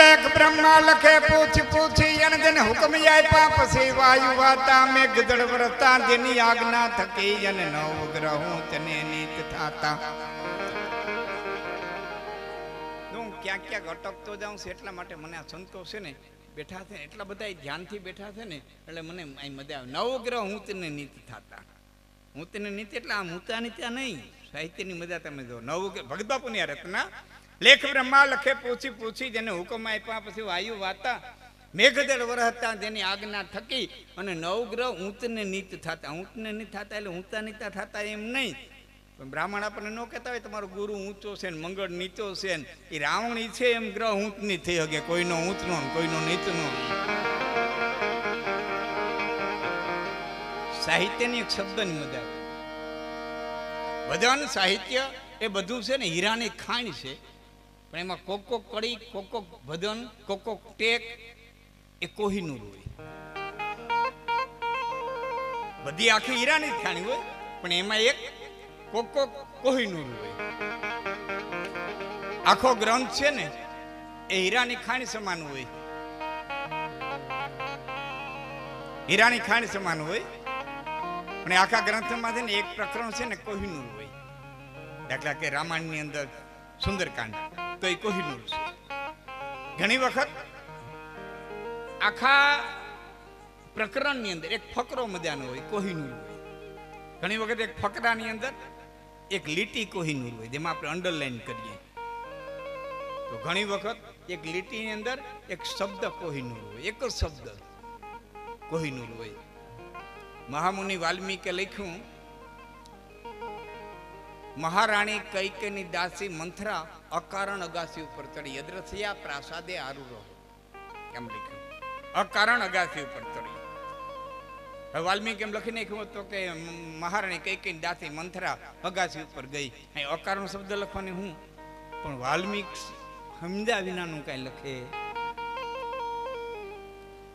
લેખ બ્રહ્મા લખે પૂછી એને જેને હુકમ આપ્યા પછી વાયુ વાતા મેઘ ગદડ વરસતા જેની આજ્ઞા થકી અને નવ ગ્રહો તને નીત થાતા. હું ક્યાંક ક્યાંક અટકતો જાઉં છું એટલા માટે મને આ સંતોષ છે ને બેઠા છે એટલા બધા ધ્યાનથી બેઠા છે ને એટલે મને મજા આવે. નવ ગ્રહ હું તને નીત થાતા. હું તને નીત એટલે આ મૂતા નીત્યા નહીં, સાહિત્યની મજા તમે જો. નવ ભગત બાપુની રચના લેખ બ્રહ્મા લખે પૂછી જેને હુકમ આપ્યા પછી વાયુ વાતા મેઘદળ વરસતા જેની આજ્ઞા થકી અને નવગ્રહ ઊંચને નીત થતા. ઊંચને નીત થતા એટલે ઊંચા નીચા થતા એમ નહીં. પણ બ્રાહ્મણ આપણને ન કહેતા હોય તમારો ગુરુ ઊંચો છે ને મંગળ નીચો છે ને એ રાવણી છે એમ ગ્રહ ઊંચની થઈ શકે, કોઈનો ઊંચનો કોઈનો નીચનો. સાહિત્યની એક શબ્દની મજા. ભજન સાહિત્ય એ બધું છે ને હીરાની ખાણ છે, પણ એમાં કોક કડી કોક ભજન કોક ટેક એ કોહિનૂર હોય. બધી આખી હીરાની ખાણી હોય પણ એમાં એક કોક કોહિનૂર હોય. આખો ગ્રંથ છે ને એ હીરાની ખાણી સમાન હોય, હીરાની ખાણી સમાન હોય. પણ આખા ગ્રંથમાં છે ને એક પ્રકરણ છે ને કોહિનૂર હોય. દાખલા કે રામાયણની અંદર સુંદરકાંડ તો એ કોહિનૂર છે. ઘણી વખત આખા પ્રકરણની અંદર એક ફકરો મજાનો હોય, કોહિનૂર હોય. ઘણી વખત એક ફકરાની અંદર એક લીટી કોહિનૂર હોય જેમાં આપણે અંડરલાઈન કરીએ. તો ઘણી વખત એક લીટીની અંદર એક શબ્દ કોહિનૂર હોય, એક જ શબ્દ કોહિનૂર હોય. મહામુનિ વાલ્મીકે લખ્યું, મહારાણી કૈકેયની દાસી મંથરા અકારણ અગાસી ઉપર ચડી અદ્રથયા પ્રાસાદે આરૂરો. કેમ લખ્યું? અકારણ અગાસી ઉપર ચડી. હવે વાલ્મીકી એમ લખી નાખ્યું હતું કે મહારાણી કૈકેયની દાસી મંથરા અગાસી ઉપર ગઈ. અહીં અકારણ શબ્દ લખવાની હું, પણ વાલ્મીકી સમજ્યા વિનાનું કઈ લખે.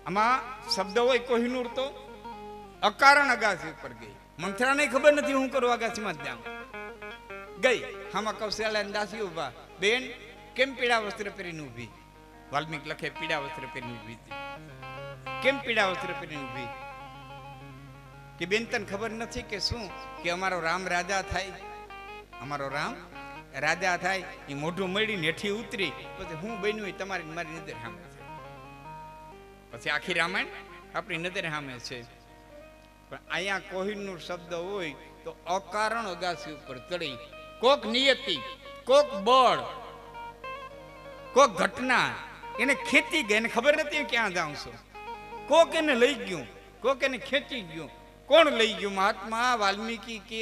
આમાં શબ્દ હોય કોહિનૂર તો અકારણ અગાસી ઉપર ગઈ. મંથરાને ખબર નથી હું કરું અગાસીમાં જ જાઉં. ગઈ હામાં કૌશલ્યા દાસી ઉભા, બેન કેમ પીળા વસ્ત્ર પહેરીને ઊભી? વાલ્મીકી લખે પીળા વસ્ત્ર પહેરીને ઊભી હતી. કેમ પીળા વસ્ત્ર પહેરીને ઊભી? કે બેન તને ખબર નથી કે શું કે અમારો રામ રાજા થાય, અમારો રામ રાજા થાય એ મોઢું મળી હેઠી ઉતરી પછી હું બન્યું હોય તમારી મારી નજર સામે છે. પછી આખી રામાયણ આપણી નજર સામે છે. પણ અહીંયા કોહિનૂર શબ્દ હોય તો અકારણ અગાસી ઉપર ચડી કોક નિયતિ કોક બળ કોક ઘટના એને ખેંચી ગઈ, એને ખબર નથી ક્યાં જાઉં છું. કોક એને લઈ ગયું, કોક એને ખેંચી ગયું. કોણ લઈ ગયું? મહાત્મા વાલ્મીકી કે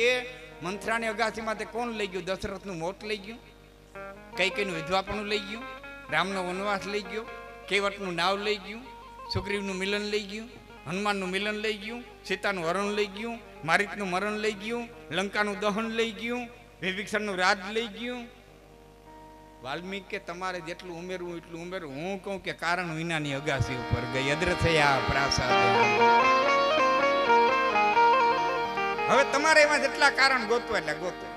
મંથરાની અગાસીમાં તે કોણ લઈ ગયું? દશરથનું મોત લઈ ગયું, કૈકેયનું વિધવાપણું લઈ ગયું, રામનો વનવાસ લઈ ગયો, કેવટનું નાવ લઈ ગયું, સુગ્રીવનું મિલન લઈ ગયું, હનુમાનનું મિલન લઈ ગયું, સીતાનું હરણ લઈ ગયું, મારીચનું મરણ લઈ ગયું, લંકાનું દહન લઈ ગયું, વિભીષણનું રાજ લઈ ગયું. વાલ્મીકી તમારે જેટલું ઉમેરવું એટલું ઉમેરવું. હું કહું કે કારણ વિનાની અગાસી ઉપર ગઈ અદ્રથયા પ્રાસાદે. હવે તમારે એમાં જેટલા કારણ ગોતવા એટલે ગોતો.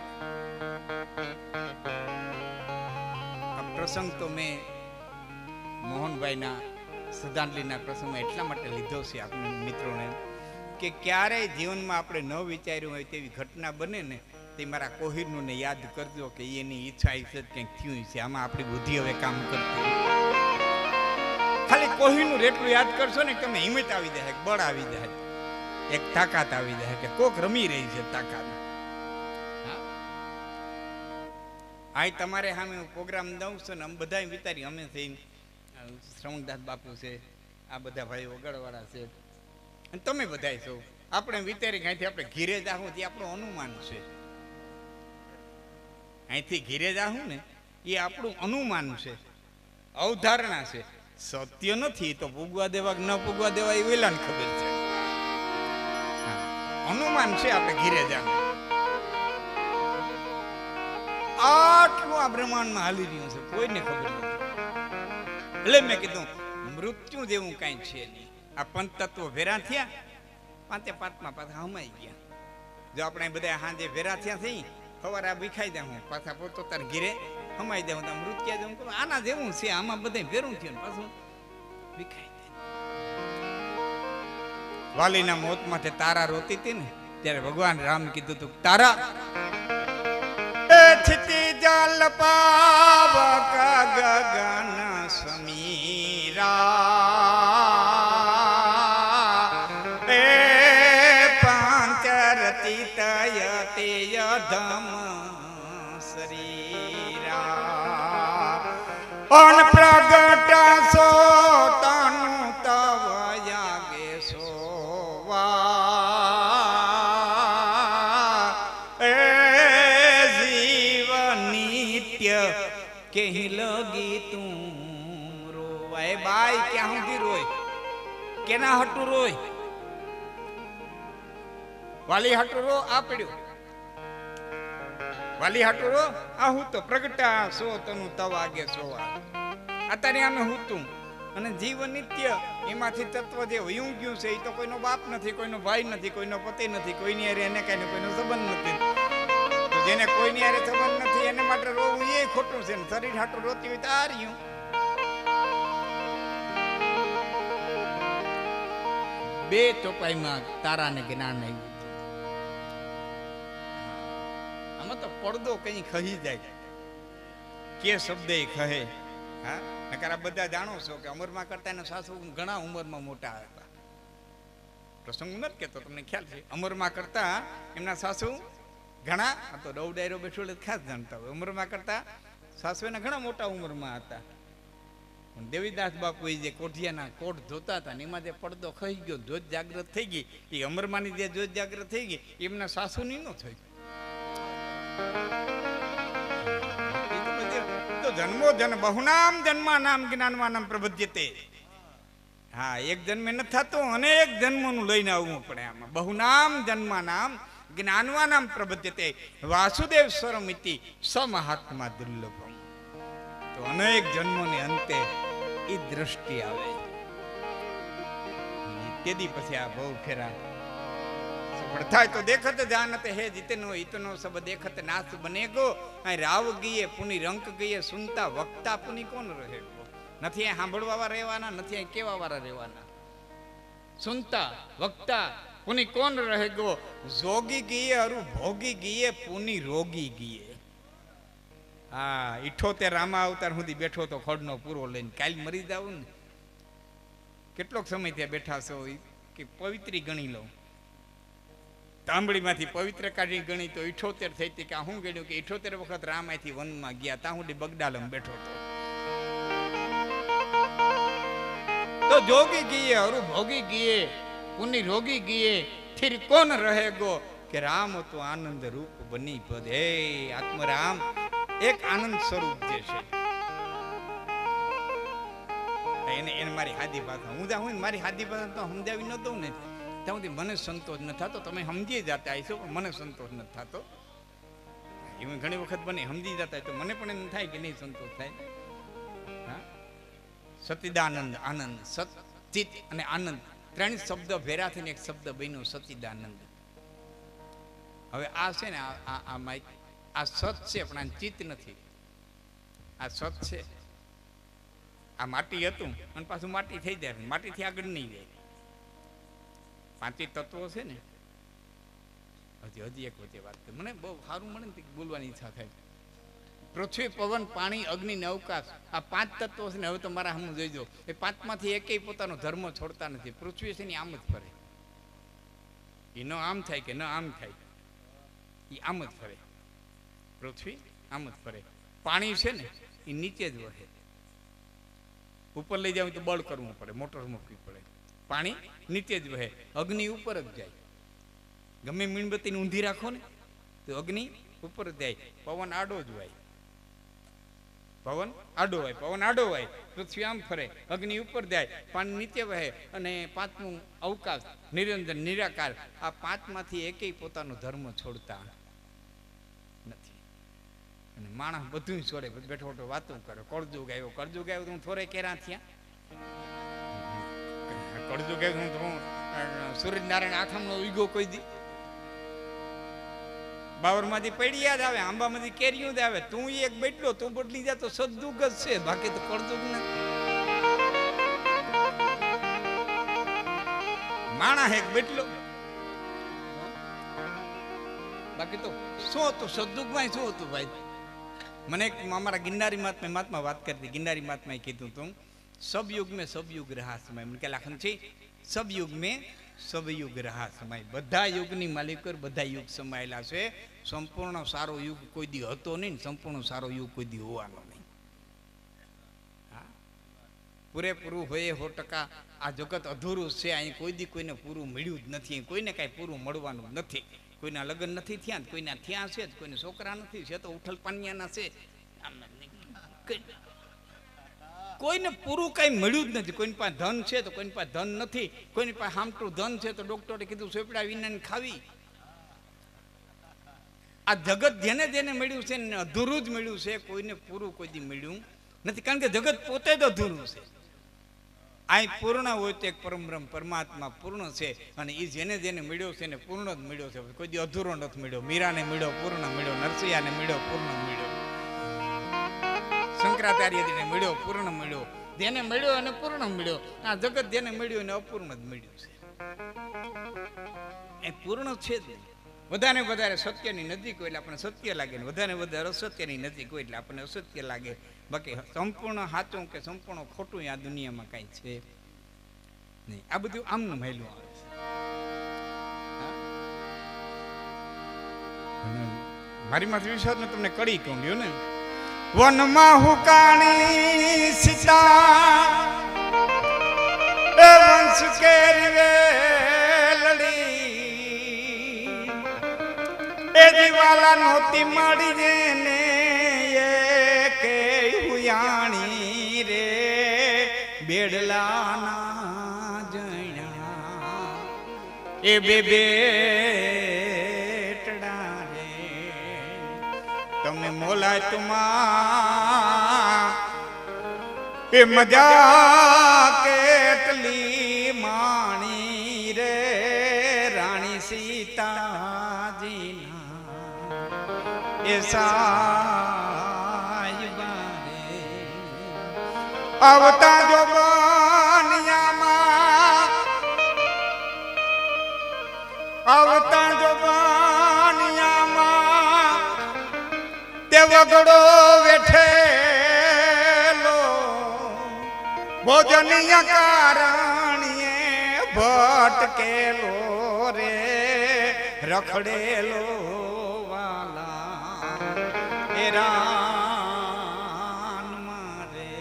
આ પ્રસંગ તો મેં મોહનભાઈના શ્રદ્ધાંજલિના પ્રસંગમાં એટલા માટે લીધો છે આપણે મિત્રોને કે ક્યારેય જીવનમાં આપણે ન વિચાર્યું હોય તેવી ઘટના બને ને તે મારા કોહિનૂરને યાદ કરજો કે એની ઈચ્છા છે કંઈક થયું છે. આમાં આપણી બુદ્ધિ હવે કામ કરતી. ખાલી કોહિનૂર એટલું યાદ કરશો ને તમે હિંમત આવી જાય, બળ આવી જાય, એક તાકાત આવી જાય કે કોક રમી રહી છે તાકાત. આ તમારે સામે હું પ્રોગ્રામ દઉં છું ને અમે બધા વિચારી અમે થઈ શ્રવણદાસ બાપુ છે, આ બધા ભાઈઓ વગડવાળા છે અને તમે બધા છો. આપણે વિચારી અહીંથી આપણે ઘીરે જાહું તે આપણું અનુમાન છે. અહીંથી ઘીરે જાહું ને એ આપણું અનુમાન છે, અવધારણા છે, સત્ય નથી. તો પૂગવા દેવા કે ન પૂગવા દેવા એ વેલાને ખબર છે. અનુમાન છે આપણે ઘીરે જાહું. આટલું આ બ્રહ્માંડમાં હાલી રહ્યું છે કોઈને ખબર નથી. એટલે મેં કીધું મૃત્યુ જેવું કઈ છે નહીં. આ પંચતત્વો ભેરા થયા, પાંચે પાંચમાં પાછા હમાઈ ગયા. જો આપણે બધા હાજે ભેરા થયા થઈ ખબર આ વિખાઈ દે હું પાછા પોતો તાર ઘીરે હમાઈ દે, હું તો મૃત ક્યાં જાઉં કરું, આના જેવું છે, આમાં બધે ભેરું થયું ને પાછું વિખાઈ દે. વાલીના મોત માટે તારા રોતી હતી ને, ત્યારે ભગવાન રામ કીધું તું, તારા છતી જલ પાવક ગગન સમીરા એ પાંચરતી તય તેય ધમ શરીરા અન પ્રગટ સો તનુ તવ યાગે સોવા એ જીવ નિત્ય કેહી લગી તું રોવાય. બાઈ ક્યાં સુધી રોય, કેના હટુ રોય? વાલી હટુ રો, આ પડ્યું વાલી હટુ રો, આ હું તો પ્રગટા સો તનુ તવ આગે સોવા. અત્યારે અમે હું તું અને જીવ નિત્ય એમાંથી તત્વ જે વયું ગયું છે એ તો કોઈનો બાપ નથી, કોઈનો ભાઈ નથી, કોઈનો પતિ નથી, કોઈની હારે એને કઈ કોઈનો સંબંધ નથી. તો જેને કોઈની હારે સંબંધ નથી એને માટે રોવું એ ખોટું છે ને શરીર હાટું રોતી હોય તો આ રહ્યું. બે ચોપાઈમાં તારાને જ્ઞાન આવ્યું. આમાં તો પડદો કઈ ખહી જાય કે શબ્દ કહે. હા, નકર આ બધા જાણો છો કે અમરમાં કરતા એના સાસુ ઘણા ઉંમરમાં મોટા હતા. પ્રસંગ નથી કેતો, તમને ખ્યાલ છે. અમરમાં કરતા એમના સાસુ ઘણા, આ તો રવ ડાયરો બેઠો એટલે ખાસ જાણતા હોય, ઉંમરમાં કરતા સાસુ એના ઘણા મોટા ઉંમરમાં હતા. પણ દેવીદાસ બાપુ જે કોઠિયાના કોટ ધોતા હતા ને એમાં જે પડદો ખહી ગયો, જોત જાગૃત થઈ ગઈ, એ અમરમાની જે જોત જાગૃત થઈ ગઈ એમના સાસુની ન થઈ. જન્મો જન્મ બહુનામ જન્માનામ જ્ઞાનવાનામ પ્રબધ્યતે. હા, એક જન્મે ન થતું, અનેક જન્મોનું લઈને આવવું પડે આમાં. બહુનામ જન્માનામ જ્ઞાનવાનામ પ્રબધ્યતે વાસુદેવ સ્વરમિતિ સમહાત્મા દુર્લભમ. તો અનેક જન્મોને અંતે એ દ્રષ્ટિ આવે. તેથી પછી આ બહુ ફેરા થાય તો દેખત જાનત હે જીતનો ઇતનો સબ દેખત નાસ બનેગો. અહીં રાવ ગીએ પુની રંક ગઈએ સુનતા વક્તા પુની કોણ રહે? નથી અહીં સાંભળવા વાળા રહેવાના, નથી અહીં કેવા વાળા રહેવાના. સુનતા વક્તા પુની કોણ રહે ગો. જોગી ગીએ અરુ ભોગી ગીએ પુની રોગી ગીએ. હા, 78 રામા અવતાર સુધી બેઠો તો ખડનો પૂરો લઈને, કાલ મરી જાવું ને. કેટલોક સમય ત્યાં બેઠા છો કે પવિત્રી ગણી લઉં, તાંબડીમાંથી પવિત્ર કાઢી ગણી તો 78 થઈ હતી. કે હું ગણ્યું કે 78 વખત રામ અહીંથી વનમાં ગયા, ત્યાં સુધી બગડાલમ બેઠો હતો. તો જોગી ગીએ અરુ ભોગી ગીએ પુની રોગી ગીએ ફિર કોણ રહે ગો. કે રામ તો આનંદ રૂપ બની પદ. હે આત્મરામ એક આનંદ સ્વરૂપ જે છે એને મારી હાદી ભાષા, હું જા હું મારી હાદી ભાષા તો સમજાવી ન દઉં ને ત્યાં સુધી મને સંતોષ ન થતો. તમે સમજી જતા આવીશો પણ મને સંતોષ ન થતો. એવું ઘણી વખત બને સમજી જતા તો મને પણ એમ થાય કે નહીં સંતોષ થાય. હા, સતિદાનંદ, આનંદ, સત ચિત અને આનંદ ત્રણ શબ્દ ભેરા થઈને એક શબ્દ બન્યો સતિદાનંદ. હવે આ છે ને આ માઇક, આ સત છે પણ આ ચિત્ત નથી. આ સત છે, આ માટી હતું અને પાછું માટી થઈ જાય, માટીથી આગળ નહીં જાય. પાંચે તત્વો છે ને. હજી એક વચ્ચે વાત કરી, મને બહુ સારું મળે ને બોલવાની ઈચ્છા થાય. પૃથ્વી, પવન, પાણી, અગ્નિ ને અવકાશ, આ 5 તત્વો છે ને. હવે તો મારા સામે જોઈજો, એ 5માંથી એકેય પોતાનો ધર્મ છોડતા નથી. પૃથ્વી છે ને આમ જ ફરે, એ ન આમ થાય કે ન આમ થાય, એ આમ જ ફરે. પૃથ્વી આમ જ ફરે. પાણી છે ને એ નીચે જ વહે, ઉપર લઈ જાવ તો બળ કરવું પડે, મોટર મૂકવી પડે. પાણી નીચે જ વહે. અગ્નિ ઉપર જ જાય, ગમે મીણબત્તીને ઊંધી રાખો ને તો અગ્નિ ઉપર જ જાય. પવન આડો જ હોય, પવન આડો હોય, પવન આડો હોય. પૃથ્વી આમ ફરે, અગ્નિ ઉપર જાય, પાણી નીચે વહે. અને 5મું અવકાશ, નિરંજન, નિરાકાર. આ 5માંથી એકેય પોતાનો ધર્મ છોડતા નથી. અને માણસ બધું છોડે, બેઠો બેઠો વાતો કરે. કળજુગ આવ્યો, કળજુગ આવ્યો તો હું થોડે કેરા થયા. કળજુગ આવ્યો હું સૂર્યનારાયણ આથમનો ઉગ્યો કોઈ દી બાવરમાંથી પૈડિયા જ આવે, આંબામાંથી કેરીઓ જ આવે. તું એક બેટલો તું બદલી જા તો સદુગ જ છે, બાકી તો કળદુગ ને. માણા એક બેટલો, બાકી તો શું હતું સદુગમાં? શું હતું ભાઈ? મને અમારા ગિરનારી મહાત્મા વાત કરતી. ગિરનારી મહાત્માએ કીધું તું સબયુગ મેં સબયુગ રહા સમય. મને કે લાખન છે સબયુગ મેં સબયુગ રહા સમય. બધા યુગની માલિકો બધા યુગ સમાયેલા છે. સંપૂર્ણ સારો યુગ કોઈ દી હતો નહીં, સંપૂર્ણ સારો યુગ કોઈ દી હોવાનો નહીં. પૂરેપૂરું હોય 100%. આ જગત અધૂરું છે. અહીં કોઈ દી કોઈને પૂરું મળ્યું જ નથી. કોઈને કાંઈ પૂરું મળવાનું નથી. કોઈના લગ્ન નથી થયા, કોઈના થયા છે, કોઈને છોકરા નથી છે, તો ઉઠલ પાનિયાના છે. કોઈને પૂરું કઈ મળ્યું જ નથી. કોઈની પાસે ધન છે તો કોઈની પાસે ધન નથી. કોઈની પાસે હામટું ધન છે તો ડોક્ટરે કીધું સોપડા વિનાની ખાવી. આ જગત જેને જેને મળ્યું છે ને અધૂરું જ મળ્યું છે. કોઈને પૂરું કોઈ દી મળ્યું નથી, કારણ કે જગત પોતે જ અધૂરું છે. આ પૂર્ણ હોય તો એક પરમબ્રહ્મ પરમાત્મા પૂર્ણ છે, અને એ જેને જેને મળ્યો છે ને પૂર્ણ જ મળ્યો છે. કોઈ દી અધૂરો નથી મળ્યો. મીરાને મળ્યો પૂર્ણ મળ્યો, નરસિંહાને મળ્યો પૂર્ણ મળ્યો, શંકરાચાર્યજીને મળ્યો પૂર્ણ મળ્યો. જેને મળ્યો અને પૂર્ણ મળ્યો. આ જગત જેને મળ્યું એને અપૂર્ણ જ મળ્યું છે. એ પૂર્ણ છે જ. વધારે વધારે સત્યની નજીક હોય એટલે આપણને સત્ય લાગે, ને વધારે વધારે અસત્યની નજીક હોય એટલે આપણને અસત્ય લાગે. બાકી સંપૂર્ણ સાચું કે સંપૂર્ણ ખોટું આ દુનિયામાં કાંઈ છે નહીં. આ બધું આમનું મહેલું આવે છે. મારી માથે વિશ્વાસ મેં તમને કડી કહું ગયો ને. વનમાં હુકાણી સીતા એ વંશ કેરી વેલડી એ દિવાલા નહોતી મળી જેને એ કે હુયાણી રે બેડલાના જણ્યા એ બેટડા રે તમે મોલાય તુમા એ મજા કેટલી માણી રે રાણી સીતાજીના એ સાયબા રે આવતા જો બનિયામાં આવતા જો બનિયામાં તે વગડો વેઠેલો ભોજનીય કારણીએ ભટકેલો રે રખડેલો વાલા એ રાન મારે.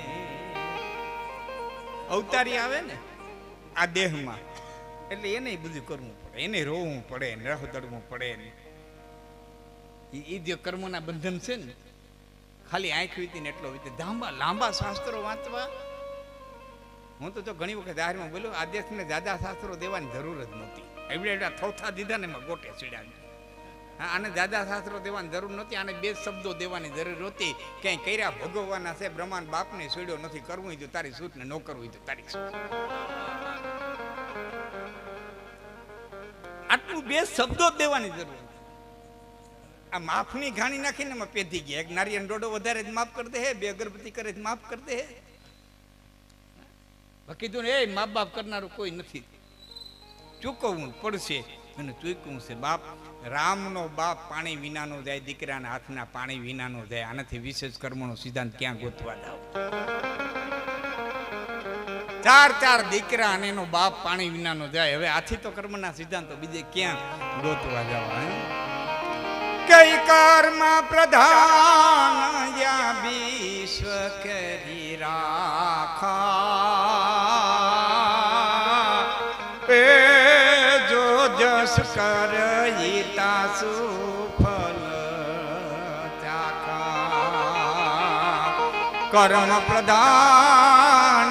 અવતારી આવે ને આ દેહમાં એટલે એને બધું કરવું પડે, એને રોવું પડે, રાહ દડવું પડે ને. એ જે કર્મના બંધન છે ને, ખાલી આંખ વીતી ને એટલો વીતી. લાંબા શાસ્ત્રો વાંચવા હું તો ઘણી વખત જાહેરમાં બોલ્યો, આ દેશને જાદા શાસ્ત્રો દેવાની જરૂર જ નહોતી. એવડા થોથા દીધા ને એમાં ગોટે ચડ્યા. હા, આને જાદા શાસ્ત્રો દેવાની જરૂર નહોતી. આને બે શબ્દો દેવાની જરૂર હતી. ક્યાંય કર્યા ભોગવવાના છે. બ્રહ્માંડ બાપને છોડ્યો નથી. કરવું તો તારી સૂટ ને ન કરવું તો તારી સૂટ. આટલું બે શબ્દો દેવાની જરૂર. આ માફની ઘાણી નાખીને એમાં પેધી ગયા. એક નારિયેળ ડોડો વધારે જ માફ કરી દે, બે અગરબત્તી કરે જ માફ કરી દે. કીધું ને એ મા બાપ કરનારું કોઈ નથી. ચૂકવવું પડશે અને ચૂકવું છે. બાપ રામનો બાપ પાણી વિનાનો જાય, દીકરાના હાથના પાણી વિનાનો જાય. આનાથી વિશેષ કર્મનો સિદ્ધાંત ક્યાં ગોતવા જાવ? ચાર દીકરા અને એનો બાપ પાણી વિનાનો જાય. હવે આથી તો કર્મના સિદ્ધાંતો બીજે ક્યાં ગોતવા જવા? કઈ કર્મ પ્રધાન યા વિશ્વ કરી રાખા એ જો જસ કરઈતા સુફલ ચાખા. કર્મ પ્રધાન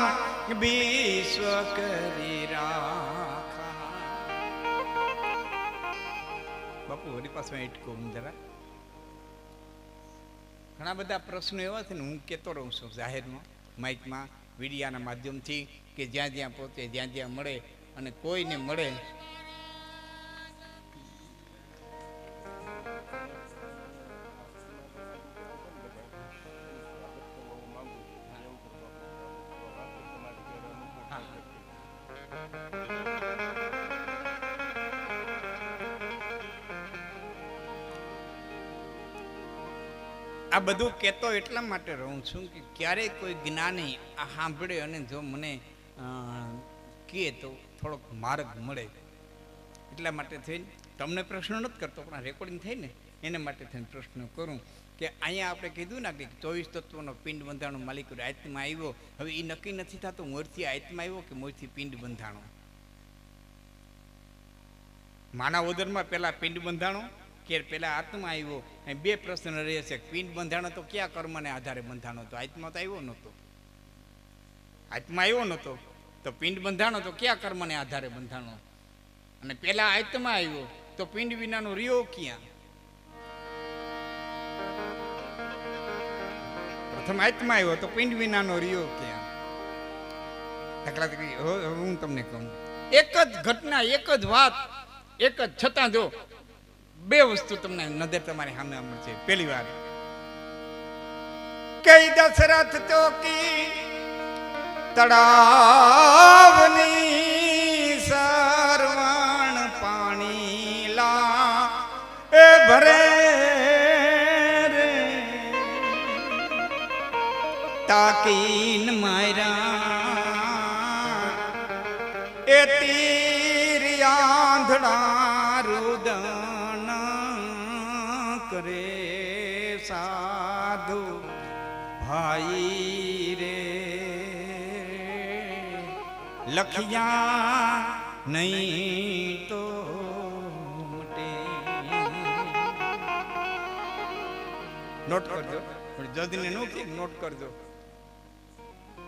વિશ્વ કરી રાખા. બાપુ વળી પાછું ઇટકો જરા. ઘણા બધા પ્રશ્નો એવા છે ને, હું કહેતો રહું છું જાહેરમાં, માઇકમાં, મીડિયાના માધ્યમથી, કે જ્યાં જ્યાં પોતે જ્યાં જ્યાં મળે અને કોઈને મળે આ બધું કહેતો એટલા માટે રહું છું કે ક્યારેય કોઈ જ્ઞાની આ સાંભળે અને જો મને કહે તો થોડોક માર્ગ મળે. એટલા માટે થઈને તમને પ્રશ્ન નથી કરતો, પણ રેકોર્ડિંગ થઈ ને એના માટે થઈને પ્રશ્ન કરું કે અહીંયા આપણે કીધું ને કે 24 તત્વોનો પિંડ બંધાણો માલિક આત્મા આવ્યો. હવે એ નક્કી નથી થતું મોરથી આત્મા આવ્યો કે મોરથી પિંડ બંધાણો. માનવ ઉદરમાં પેલા પિંડ બંધાણો કે પેલા આત્મા આવ્યો. બે પ્રશ્ન રહે છે. પિંડ બંધાણો તો ક્યાં કર્મને આધારે બંધાણો હતો? આત્મા તો આવ્યો નહોતો. આત્મા આવ્યો નહોતો તો પિંડ બંધાણો તો ક્યાં કર્મને આધારે બંધાણો? અને પેલા આત્મા આવ્યો તો પિંડ વિનાનો રહ્યો ક્યાં? પ્રથમ આત્મા આવ્યો તો પિંડ વિનાનો રહ્યો ક્યાં? દાખલા તરીકે હું તમને કહું, એક જ ઘટના, એક જ વાત, એક જ છતાં જો બે વસ્તુ તમને નજર તમારી સામે મળશે. પહેલી વાર કઈ દશરથ ચોકી તળાવની સરવણ પાણી લા એ ભરે રે તાકીન માર્યા એ તીર આંધળા રુદન કરે સાધુ ભાઈ રે લખિયા નહીં તો મટે. નોટ કરજો, જજને નો કે નોટ કરજો.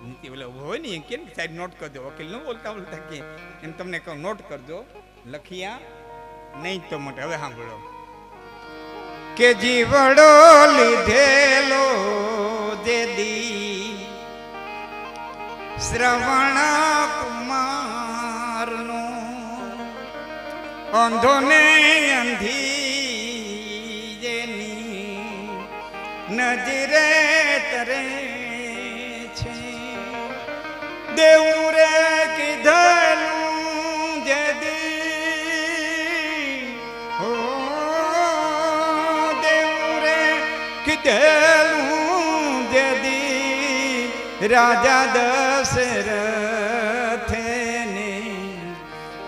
નીતિ ઓલા હોય ને કેમ સાહેબ નોટ કરજો, વકીલ ન બોલતા બોલતા કે એમ તમને કહું નોટ કરજો. લખિયા નહીં તો મટે. હવે સાંભળો કે જીવડો લીધેલો જે દી શ્રવણ કુમાર નો અંધો ને અંધી જેની નજરે તરે છે દેવું રે કીધેલું જે દી હો દેવું રે કીધેલું જે દી રાજા દશરથે ને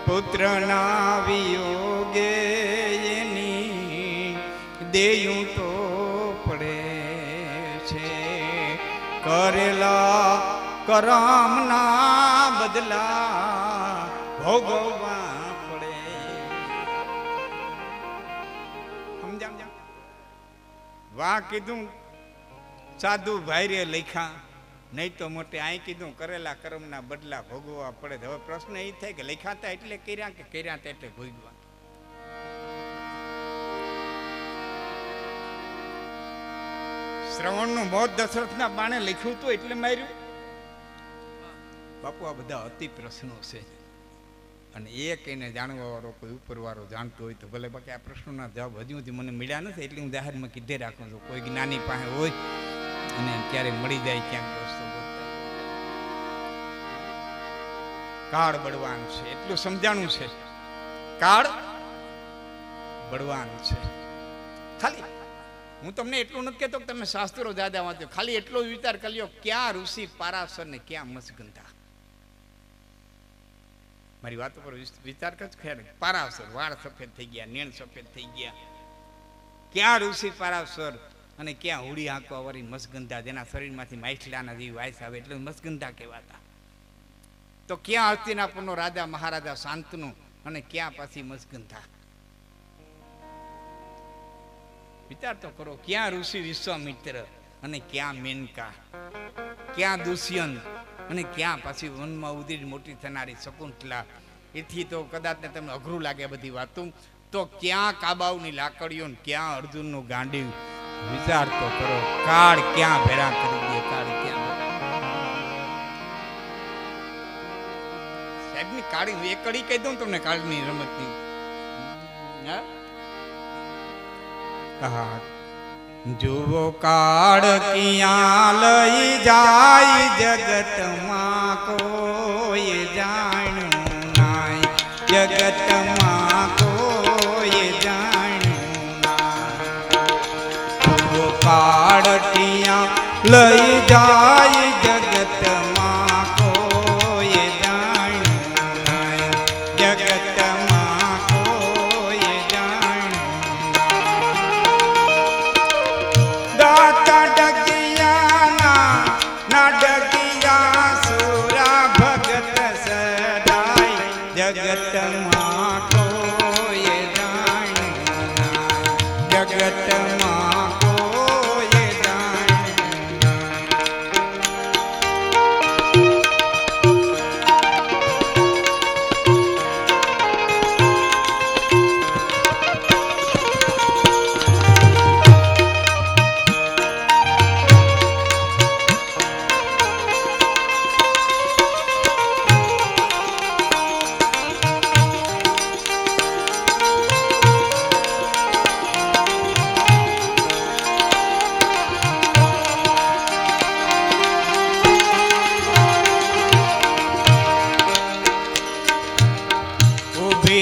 પુત્ર ના વિયોગે એની દેયું તો પડે છે કરેલા કરમ ના બદલા ભોગવવા પડે. સમજા? વાહ કીધું સાધુ ભાઈ રે લખ્યા નહીં તો મોટે. અહીં કીધું કરેલા કર્મના બદલા ભોગવવા પડે. હવે પ્રશ્ન એ થાય કે લખાતા એટલે કર્યા કે કર્યા એટલે ભોગવા? શ્રવણનું મોત દશરથના બાણે લખ્યું હતું એટલે માર્યું. બાપુ આ બધા અતિ પ્રશ્નો છે અને એક એને જાણવા વાળો કોઈ ઉપર વાળો જાણતો હોય તો ભલે. બાકી આ પ્રશ્નોના જવાબ હજુ સુધી મને મળ્યા નથી એટલે હું જાહેરમાં કીધે રાખું છું. કોઈ જ્ઞાની પાસે હોય અને ક્યારે મળી જાય ક્યાંક વસ્તુ કાળ બળવાન છે એટલું સમજાણું છે. કાળ બળવાન છે. ખાલી હું તમને એટલું નથી કહેતો કે તમે શાસ્ત્રો દાદા વાંચો, ખાલી એટલો વિચાર કરી લ્યો ક્યાં ઋષિ પારાશર ને ક્યાં મસ્કંધા. મારી વાતો પર વિચાર કરજો. ખેર પારાશર વાળ સફેદ થઈ ગયા, નેણ સફેદ થઈ ગયા. ક્યાં ઋષિ પારાશર અને ક્યાં હુડી હાંકવા વાળી મસ્કંધા, જેના શરીરમાંથી માછલાના જેવી વાયસ આવે એટલે મસ્કંધા કહેવાતા. તો ક્યાં હસ્તિનાપુરનો રાજા મહારાજા શાંતનુ અને ક્યાં પાછી મસ્કંધા? વિચાર તો કરો. ક્યાં ઋષિ વિશ્વામિત્ર અને ક્યાં મેનકા? ક્યાં દુષ્યંત અને ક્યાં પાછી વનમાં ઉતરી મોટી થનારી શકુંતલા? એથી તો કદાચ ને તમને અઘરું લાગે બધી વાતો. તો ક્યાં કાબાવની લાકડીઓ ને ક્યાં અર્જુનનું ગાંડી? વિચાર તો કરો. કાળ ક્યાં ભેરા કરી દે? કાળ ક્યાં સાહેબની કાળી એક કડી કહી દઉં તમને કાળની રમતની. જુઓ કાળ ક્યાં લઈ જાય જગતમાં કોઈ જાણ્યું જગતમાં કોઈ જાણ્યું ના કાળટિયા લઈ જાય જગતમાં કોઈ જાણ્યું જગતમાં કોઈ જાણ્યું દાતા ડગિયાના ના ડગિયા સુરા ભગત સદાય જગતમાં કોઈ જાણ્યું જગતમાં કોઈ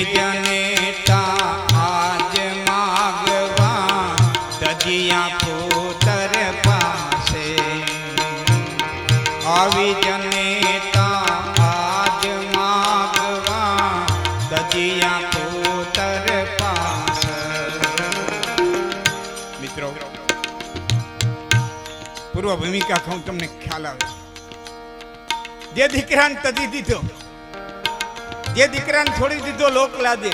જનેતા આજ માગવા તજિયા પુત્ર પાસે આવી જનેતા આજ માગવા તજિયા પુત્ર પાસે મિત્રો પૂર્વ ભૂમિકા કહું તમને ખ્યાલ આવે જે દીકરાને તજી દીધો જે દીકરાને છોડી દીધો લોક લાદે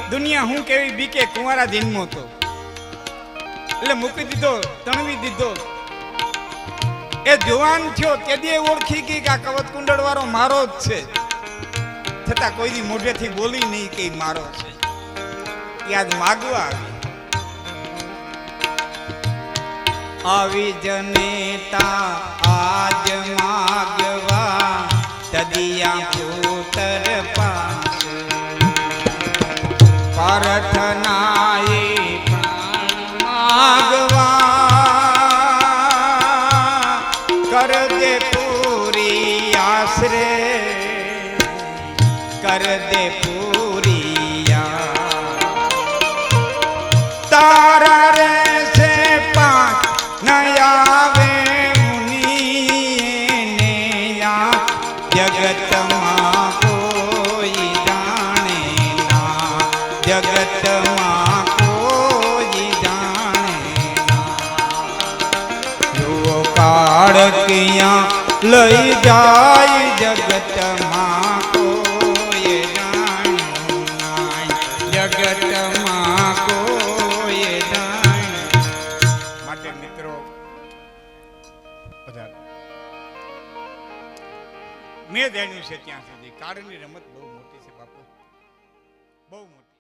દુનિયા હું કેવી બીકે કુંવારા જન્મો તો એટલે મૂકી દીધો તણવી દીધો એ જવાન થયો તે દી ઓળખી ગઈ કે આ કવચ કુંડળ વાળો મારો જ છે છતાં કોઈ દી મોઢેથી બોલી નહીં કે મારો છે એ આજ માગવા આવી જનેતા આજ માગવા તદિયા પુત્ર પાસે પ્રાર્થનાએ પ્રાણ માગવા કર દે પૂરી આશરે કર દે પૂરી તારા રે છે પાંચ નયાવે જગતમાં કોઈ જાણે ના જગતમાં કોઈ જાણે ના કાળ ક્યાં લઈ જાય જગતમાં કોઈ જાણ્યું નાય જગતમાં કોઈ જાણ્યું માટે મિત્રો મેં જાણ્યું છે ત્યાં સુધી કાળની રમત બહુ મોટી છે બાપુ બહુ મોટી